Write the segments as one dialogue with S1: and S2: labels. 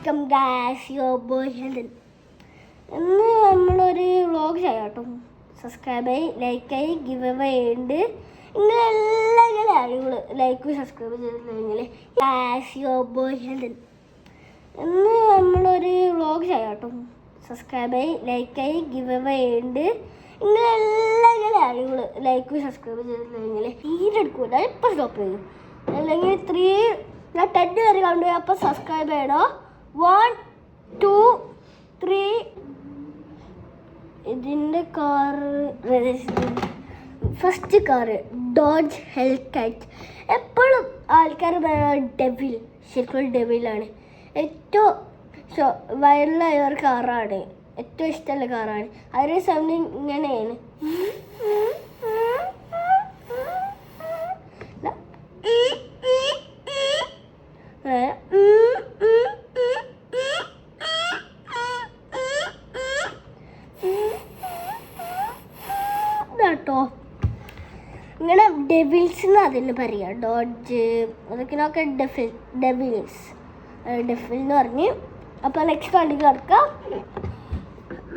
S1: Welcome guys, your boy Helen. ഇന്ന് നമ്മളൊരു vlog ചെയ്യാം കേട്ടോ. സബ്സ്ക്രൈബ് ആയി, ലൈക്ക് ആയി, ഗിവ് അവേ ഉണ്ട്. ഇങ്ങനെ ആളുകൾ ലൈക്ക് സബ്സ്ക്രൈബ് ചെയ്തിട്ടുണ്ടെങ്കിൽ ഗായ്സ്, യുവർ ബോയ് ഹെലൻ. ഇന്ന് നമ്മളൊരു വ്ളോഗ് ചെയ്യാം കേട്ടോ. സബ്സ്ക്രൈബ് ആയി, ലൈക്ക് ആയി, ഗിവ് അവേ ഉണ്ട്. ഇങ്ങനെ ആളുകൾ ലൈക്ക് സബ്സ്ക്രൈബ് ചെയ്തിട്ടുണ്ടെങ്കിൽ തീരെടുക്കൂല, ഇപ്പം സ്റ്റോപ്പ് ചെയ്യും. അല്ലെങ്കിൽ 10 വരെ കണ്ടു അപ്പോൾ സബ്സ്ക്രൈബ് ചെയ്യണോ. 1, 2, 3. ഇതിൻ്റെ കാറ് ഫസ്റ്റ് കാറ് ഡോഡ്ജ് ഹെൽക്കൈറ്റ്. എപ്പോഴും ആൾക്കാർ ഡെവിൽ, ശരിക്കും ഡെവിലാണ്. ഏറ്റവും വൈറലായ ഒരു കാറാണ്, ഏറ്റവും ഇഷ്ടമുള്ള കാറാണ്. അതിൻ്റെ സൗണ്ട് ഇങ്ങനെയാണ്. കേട്ടോ, ഇങ്ങനെ ഡെവിൽസ് എന്ന് അതിന് പറയാം. ഡോഡ്ജ് അതൊക്കെ ഡെവിൽസ് എന്ന് പറഞ്ഞ്. അപ്പോൾ നെക്സ്റ്റ് വണ്ടി കിടക്കാം.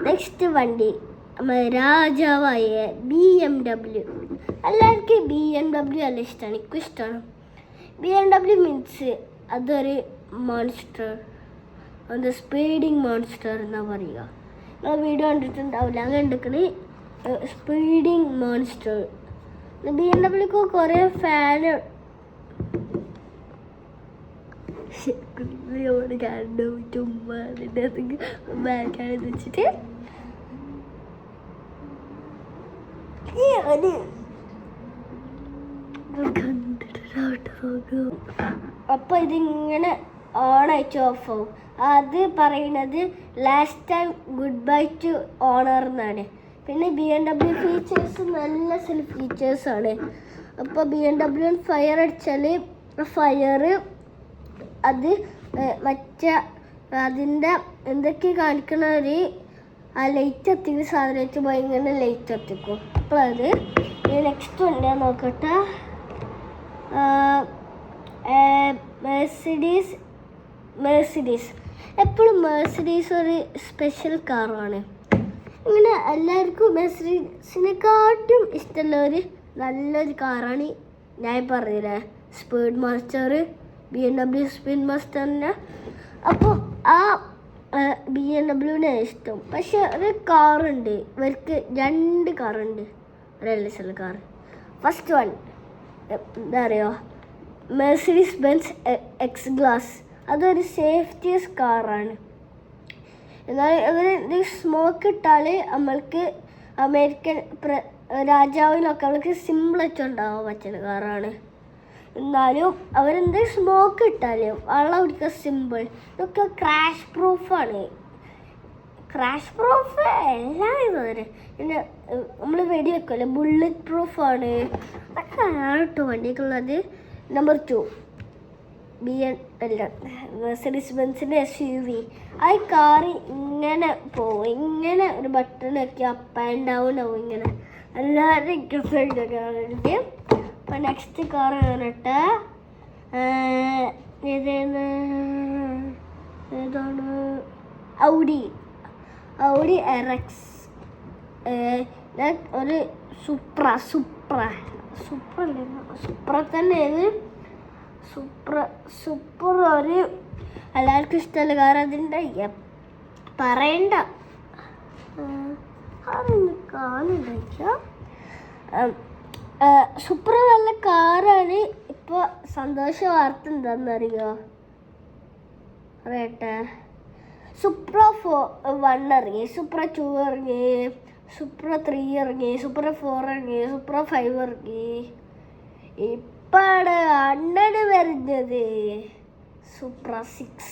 S1: നെക്സ്റ്റ് വണ്ടി രാജാവായ BMW. എല്ലാവർക്കും BMW നല്ല ഇഷ്ടമാണ്, എനിക്കും ഇഷ്ടമാണ്. BMW മീൻസ് അതൊരു മോൺസ്റ്റർ, അത് സ്പീഡിങ് മോൺസ്റ്റർ എന്നാണ് പറയുക. നിങ്ങൾ വീഡിയോ കണ്ടിട്ടുണ്ടാവില്ല, അങ്ങനെ എടുക്കണേ സ്പീഡിങ് മോൺസ്റ്റർ. BMW കുറേ ഫാന് കണ്ടു ചുമ്മാ വെച്ചിട്ട് അപ്പോൾ ഇതിങ്ങനെ ഓണായിട്ട് ഓഫ് ആവും. അത് പറയുന്നത് last time good bye to owner എന്നാണ്. പിന്നെ BMW ഫീച്ചേഴ്സ് നല്ല ഫീച്ചേഴ്സാണ്. അപ്പോൾ BMW ഫയർ അടിച്ചാൽ ഫയർ അത് മറ്റേ അതിൻ്റെ എന്തൊക്കെ കാണിക്കണ ഒരു ആ ലൈറ്റ് എത്തിക്കുന്ന സാധനമായിട്ട് പോയി ഇങ്ങനെ ലൈറ്റ് എത്തിക്കും. അപ്പോൾ അത് നെക്സ്റ്റ് ഉണ്ട് നോക്കട്ടെ. മെഴ്സിഡീസ് എപ്പോഴും മെഴ്സിഡീസ് ഒരു സ്പെഷ്യൽ കാറാണ്. ഇങ്ങനെ എല്ലാവർക്കും മെഴ്സിഡീസിനെക്കാട്ടും ഇഷ്ടമുള്ള ഒരു നല്ലൊരു കാറാണ് ഞാൻ പറഞ്ഞില്ലേ, സ്പീഡ് മാസ്റ്റർ. BMW സ്പീഡ് മാസ്റ്ററിന്. അപ്പോൾ ആ BMW ഇഷ്ടം. പക്ഷെ ഒരു കാറുണ്ട്, ഇവർക്ക് 2 കാറുണ്ട്, ഒരു കാർ. ഫസ്റ്റ് വൺ എന്താ പറയുക, മെഴ്സിഡീസ് ബെൻസ് എക്സ് ക്ലാസ്. അതൊരു സേഫ്റ്റിയസ് കാറാണ്. എന്നാൽ അവർ സ്മോക്ക് ഇട്ടാൽ നമ്മൾക്ക് അമേരിക്കൻ രാജാവിനൊക്കെ അവർക്ക് സിമ്പിളായിട്ട് ഉണ്ടാവാൻ പറ്റുന്ന കാറാണ്. എന്നാലും അവരെന്ത് സ്മോക്ക് ഇട്ടാലും വെള്ളം കുടിക്കുക സിമ്പിൾ. ഇതൊക്കെ ക്രാഷ് പ്രൂഫാണ്. ക്രാഷ് പ്രൂഫ് എല്ലാം ഇതുവരെ. പിന്നെ നമ്മൾ വെടിവെക്കുമല്ലോ, ബുള്ളറ്റ് പ്രൂഫാണ്. അതൊക്കെ കേട്ടോ വണ്ടിക്കുള്ളത്. നമ്പർ 2 മെഴ്സിഡീസ് ബെൻസിൻ്റെ SUV. ആ കാറ് ഇങ്ങനെ പോവും, ഇങ്ങനെ ഒരു ബട്ടൺ ഒക്കെ അപ്പ് ആൻഡ് ഡൗൺ ആവും ഇങ്ങനെ. എല്ലാവരും എനിക്ക്. അപ്പോൾ നെക്സ്റ്റ് കാർ പറഞ്ഞിട്ട് ഏതാണ് ഔഡി RX. ഒരു സുപ്ര തന്നെയാണ്. സൂപ്പർ ഒരു എല്ലാവർക്കും ഇഷ്ടമല്ല കാർ. അതിൻ്റെ പറയണ്ട, അതൊന്ന് കാണില്ല. സൂപ്പർ നല്ല കാറാണ്. ഇപ്പോൾ സന്തോഷ വാർത്ത എന്താണെന്നറിയോ പറയട്ടെ. സൂപ്ര 1 ഇറങ്ങി, സൂപ്ര 2 ഇറങ്ങി, സൂപ്ര 3 ഇറങ്ങി, സൂപ്ര 4 ഇറങ്ങി, സൂപ്ര 5 ഇറങ്ങി. ഇപ്പാണ് അണ്ണന് വരുന്നത് സൂപ്ര 6.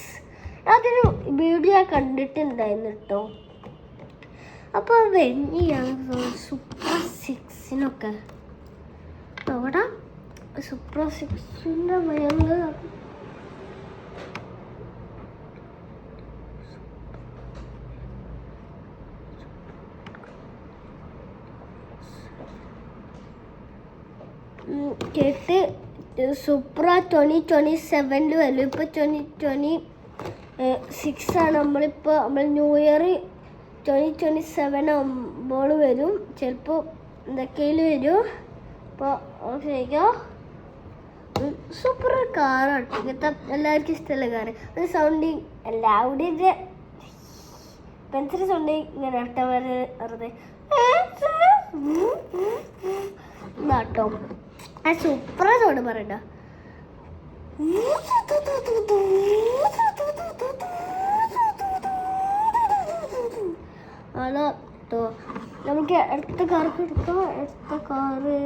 S1: അതൊരു വീഡിയോ കണ്ടിട്ടുണ്ടായിരുന്നു കേട്ടോ. അപ്പോൾ വെണ്ണിയാണ് സൂപ്ര 6-നൊക്കെ. അവിടെ സൂപ്ര 6-ൻ്റെ ഭയങ്കര കേട്ട് സൂപ്ര 2027 വരും. ഇപ്പോൾ 2020 6 ആണ്. നമ്മൾ ന്യൂ ഇയർ 2027 ആകുമ്പോൾ വരും, ചിലപ്പോൾ എന്തൊക്കെയിൽ വരും. അപ്പോൾ ശരിക്കും സൂപ്പർ കാറാണ്. ഇങ്ങനത്തെ എല്ലാവർക്കും ഇഷ്ടമുള്ള കാറ്. അത് സൗണ്ടിങ് എല്ലാവരുടെയും പെൻസിൽ സൗണ്ട് ഇങ്ങനെ വെറുതെ നാട്ടോ. ആ സൂപ്പർ സൗണ്ട് പറയണ്ട. അതാ കേട്ടോ. നമുക്ക് അടുത്ത കാർക്ക് എടുക്കാം. അടുത്ത കാറ്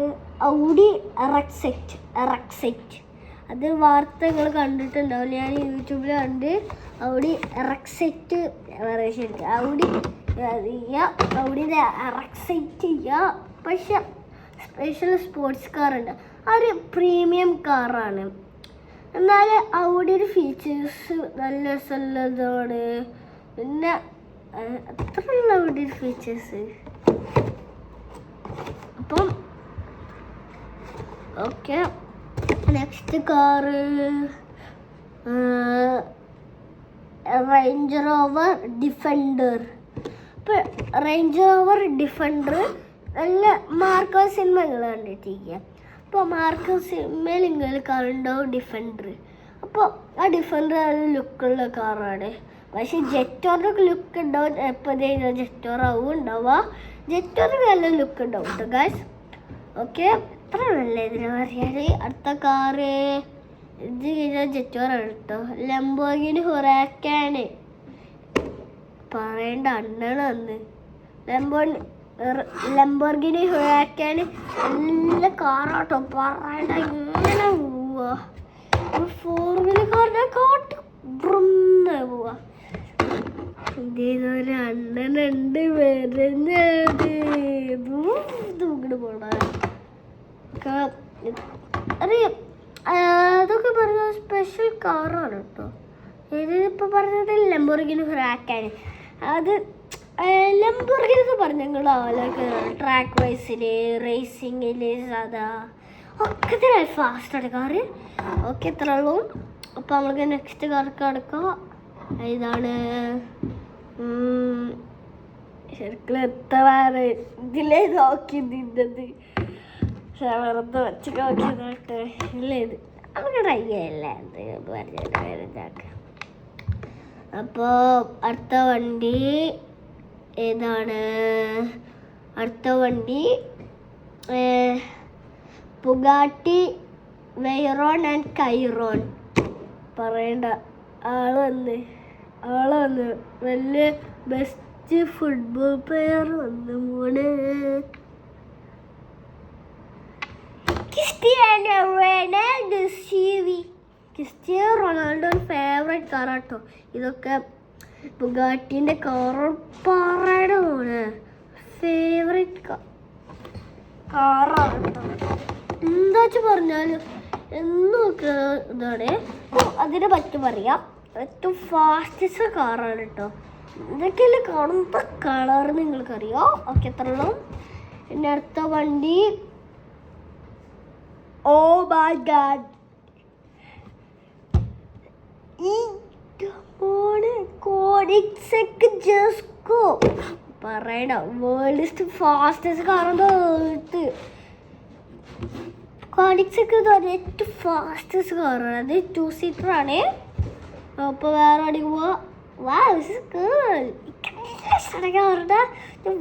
S1: ഔഡി RX-8. അത് വാർത്ത നിങ്ങൾ കണ്ടിട്ടുണ്ടാവില്ല, ഞാൻ യൂട്യൂബിൽ കണ്ട്. ഔഡി RX-8 ശരിക്കും ഔഡിയുടെ RX-8 പക്ഷെ സ്പെഷ്യൽ സ്പോർട്സ് കാറുണ്ട്. ഒരു പ്രീമിയം കാറാണ്. എന്നാൽ ഔഡിയുടെ ഫീച്ചേഴ്സ് നല്ല രസമുള്ളതാണ്. പിന്നെ അത്രയുള്ള ഔഡിയുടെ ഫീച്ചേഴ്സ്. അപ്പം okay, next car range rover defender. ഇപ്പോൾ റേഞ്ച് റോവർ ഡിഫൻഡർ നല്ല മാർക്കോ സിനിമകൾ കണ്ടിട്ടിരിക്കുക. അപ്പോൾ മാർക്കോ സിനിമയിൽ നിങ്ങൾ കണ്ടുണ്ടാവും ഡിഫൻഡർ. അപ്പോൾ ആ ഡിഫൻഡർ നല്ല ലുക്കുള്ള കാറാണ്. പക്ഷേ ജെറ്റോറിനൊക്കെ ലുക്ക് ഉണ്ടാവും. എപ്പോൾ ജെറ്റോർ ആവും ഉണ്ടാവുക. ജെറ്റോറിന് നല്ല ലുക്ക് ഉണ്ടാവും കേട്ടോ ഗായ്സ്. ഓക്കെ, അത്ര നല്ല ഇതിനെ പറയാൻ. അടുത്ത കാറ് ഇത് കഴിഞ്ഞാൽ ജെറ്റോറാണ് കേട്ടോ. ലംബോർഗിനി ഹുറാക്കാൻ പറയേണ്ട അണ്ണാണ്. ലംബോർഗിനി ഹുറാക്കാൻ നല്ല കാറാട്ടോ. പറയണ്ട, ഇങ്ങനെ പോവാ. 4 വീലർ കാറിനെ കാട്ട് പോവാ. ഇതേതൊരു അണ്ണനുണ്ട് വരുന്നത്. ഇങ്ങോട്ട് പോണ അറിയാം. അതൊക്കെ പറഞ്ഞ സ്പെഷ്യൽ കാറാണ് കേട്ടോ. ഇതിപ്പോൾ പറഞ്ഞത് ലംബോർഗിനി ഹുറാക്കാൻ. അത് ലംബോർഗിനി എന്ന് പറഞ്ഞ ഞങ്ങൾ ട്രാക്ക് റേസിൽ, റേസിങ്ങിൽ, സാധാ ഒക്കെ തന്നെ ഫാസ്റ്റാണ് കാറ്. ഓക്കെ, എത്ര ഉള്ളൂ. അപ്പോൾ നമ്മൾക്ക് നെക്സ്റ്റ് കാർക്ക് എടുക്കാം. ഇതാണ് ശരിക്കും എത്ര ഇതിലേ നോക്കി നിന്നത്. വെറുതെ വെച്ച് നോക്കിയതാട്ടെ. ഇല്ല, ഇത് നമുക്ക് ട്രൈ ചെയ്യല്ല. എന്തെങ്കിലും പറഞ്ഞാക്കാം. അപ്പോൾ അടുത്ത വണ്ടി ഏതാണ്? അടുത്ത വണ്ടി ബുഗാട്ടി വെയ്റോൺ ആൻഡ് കൈറോൺ. പറയണ്ട, ആള് വന്ന് വലിയ ബെസ്റ്റ് ഫുട്ബോൾ പ്ലെയർ വന്ന് മോനെ. ക്രിസ്ത്യാനോ റൊണാൾഡോ ഫേവറേറ്റ് കാറാട്ടോ. ഇതൊക്കെ ബുഗാട്ടിൻ്റെ കാറ്. പറയണ മോനെ, ഫേവറേറ്റ് കാറാണ് കേട്ടോ. എന്താ വെച്ച് പറഞ്ഞാലും എന്നൊക്കെ ഇതാണ്. അതിനെ പറ്റി പറയാം. ഏറ്റവും ഫാസ്റ്റസ്റ്റ് കാറാണ് കേട്ടോ. ഇതൊക്കെയല്ലേ കാണുന്ന കളർ നിങ്ങൾക്കറിയാം. ഓക്കെ, എത്ര ഉള്ളൂ. പിന്നെ അടുത്ത വണ്ടി ഓ മൈ ഗാഡ്, കോണിക്സെക്ക് ജെസ്കോ. പറയണ വേൾഡ് ഫാസ്റ്റസ്റ്റ് കാറെന്ന് കോണിക്സെക്ക് ഏറ്റവും ഫാസ്റ്റസ്റ്റ് കാറാണ്. അത് 2 സീറ്ററാണ്. അപ്പോൾ വേറെ അടിക്ക് പോവാ.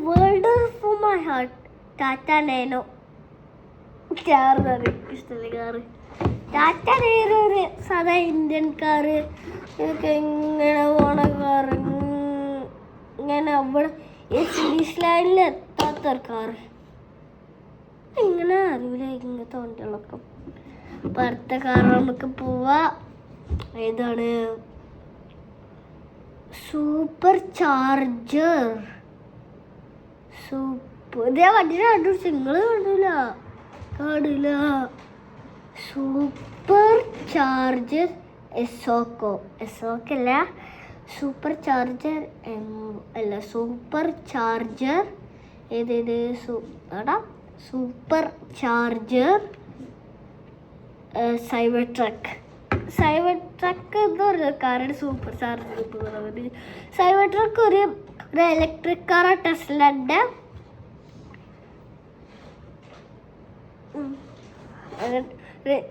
S1: World for my heart Tata nano. Car ഇഷ്ടമുള്ള കാറ് ടാറ്റ നാനോ. ഒരു സാധാ ഇന്ത്യൻ കാറ്. ഇതൊക്കെ ഇങ്ങനെ പോണ കാറ്. ഇങ്ങനെ അവിടെ ഫിനിഷ് ലൈനിൽ എത്താത്തൊരു കാറ്. ഇങ്ങനെ അറിയില്ല ഇങ്ങനത്തെ വണ്ടികളൊക്കെ. അപ്പം അടുത്ത കാറ് നമുക്ക് പോവാ. ഏതാണ്? Super charger. ഇതേ വണ്ടിയുടെ കണ്ടുപിടിച്ചു. നിങ്ങൾ കാണില്ല. സൂപ്പർ ചാർജർ എസോക്കോ അല്ല, സൂപ്പർ ചാർജർ അല്ല, സൂപ്പർ ചാർജർ ഏതേത്? Super charger cyber truck. Cyber truck എന്ന് പറഞ്ഞ കാറാണ് സൂപ്പർ ചാർജ് കിട്ടുന്നത്. സൈബർ ട്രക്ക് ഒരു ഇലക്ട്രിക് കാർ ടെസ്ലൻ്റെ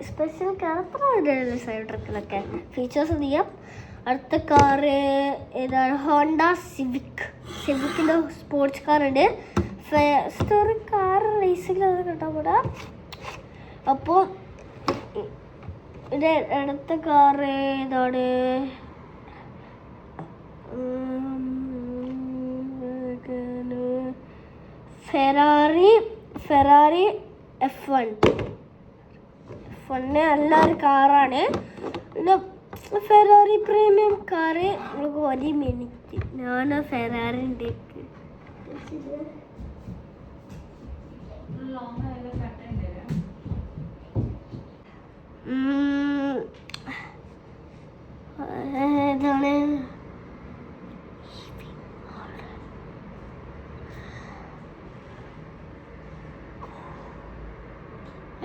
S1: സ്പെഷ്യൽ കാർ. അത്ര സൈബർ ട്രക്കിലൊക്കെ ഫീച്ചേഴ്സ് ചെയ്യാം. അടുത്ത കാറ് ഏതാണ്? ഹോണ്ട സിവിക്കിൻ്റെ സ്പോർട്സ് കാറുണ്ട്. ഫസ്റ്റ് കാർ റേസിംഗ് കിട്ടാൻ കൂടാ. അപ്പോൾ ഇത് അടുത്ത കാറ് ഏതാണ്? ഫെറാറി F1 നല്ലൊരു കാറാണ്. പിന്നെ ഫെറാറി പ്രീമിയം കാറ്. നമുക്ക് 1 മിനിറ്റ് ഞാൻ ഫെറാറിൻ്റെ ഏതാണ്?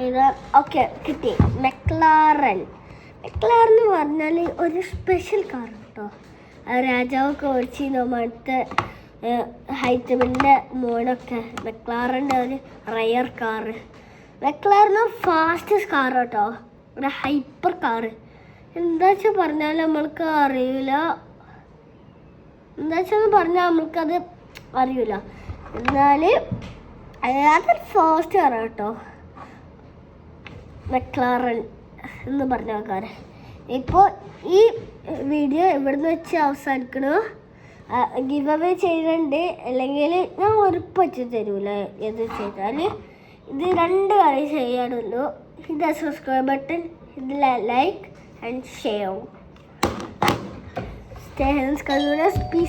S1: ഇത് ഓക്കെ കിട്ടി. മെക്ലാറൻ എന്ന് പറഞ്ഞാൽ ഒരു സ്പെഷ്യൽ കാർ കേട്ടോ. രാജാവൊക്കെ ഓടിച്ചിരുന്നു അടുത്ത ഹൈറ്റമിൻ്റെ മോനൊക്കെ. മെക്ലാറിൻ്റെ ഒരു റയർ കാറ്. മെക്ലാറിന് ഫാസ്റ്റസ്റ്റ് കാർ കേട്ടോ, ഒരു ഹൈപ്പർ കാറ്. എന്താ വെച്ചാൽ പറഞ്ഞാൽ നമ്മൾക്ക് അറിയില്ല, നമ്മൾക്കത് അറിയില്ല. എന്നാൽ അതൊരു ഫാസ്റ്റ് കാർ കേട്ടോ മെക്ലാറൻ എന്ന് പറഞ്ഞ കാറ്. ഇപ്പോൾ ഈ വീഡിയോ ഇവിടുന്ന് വെച്ച് അവസാനിക്കണു. ഗിവ് അവേ ചെയ്യുന്നുണ്ട്, അല്ലെങ്കിൽ ഞാൻ ഉറപ്പിച്ച് തരൂല എന്ത് ചെയ്താൽ. ഇത് 2 കാര്യം ചെയ്യാനുള്ളൂ. ഇത് സബ്സ്ക്രൈബ് ബട്ടൺ, ഇതിൽ like and share. Stay health. Piece.